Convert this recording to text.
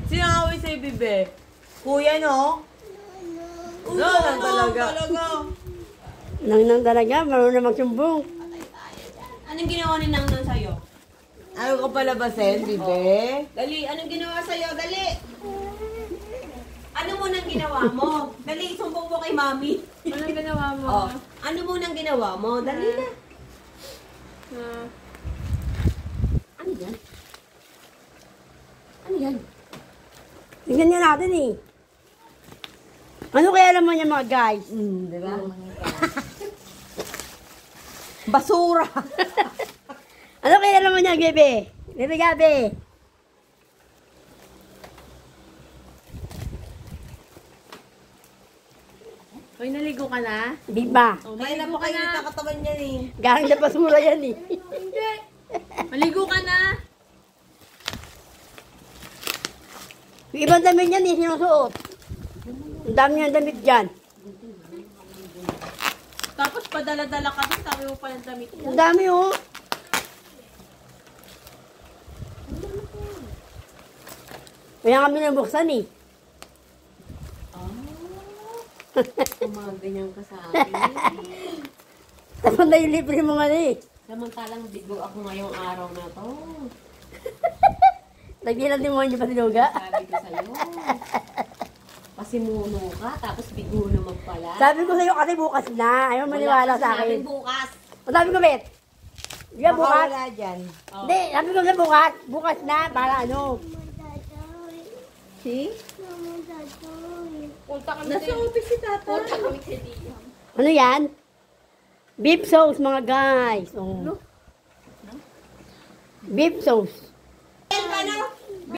Sinaway sa'yo, Bibe. Kuya, no? No, lang talaga. Nang talaga, marunong na magsumbong. Anong ginawa ni Nang sa'yo? Ayaw ka palabasin, Bibe? Dali, anong ginawa sa'yo? Dali! Ano munang ginawa mo? Dali, sumbong mo kay Mami. Anong ginawa mo? Oh, ano munang ginawa mo? Dali na. Ano yan? Ano yan? Tingnan niya natin eh. Ano kaya naman niya mga guys? Diba? Basura! Ano kaya naman niya, Bebe? Bebe Gabi. Uy, naligo ka na? Di ba? Oh, Kaya na maligo po ka kayo na. nakatawan niyan eh. Galing sa basura yan eh. Hindi. Maligo ka na. Yung ibang damit yan eh, sinusuot. Ang dami niyang damit dyan. Tapos padala-dala ka din, sabi mo pa ng damit mo. Ang dami oh. Kaya kami nabuksan eh. Kumaganyan ka sa akin. Tapos na yung libre mo nga eh. Samantalang bigo ako ngayong araw na to. Nagdilang din mo yung pasiluga. Sabi ko sa'yo. Pasimuno ka, tapos bigo naman pala. Sabi ko sa'yo kasi bukas na. Ayaw maniwala sa akin. Wala bukas. Sabi ko, Bet. Di ba Baka bukas? wala dyan. Hindi, sabi ko na bukas. Bukas na, para ano. See? Punta kami nasa office si Tata. Punta kami sa Ano yan? Beef sauce, mga guys. Oh. Beef sauce.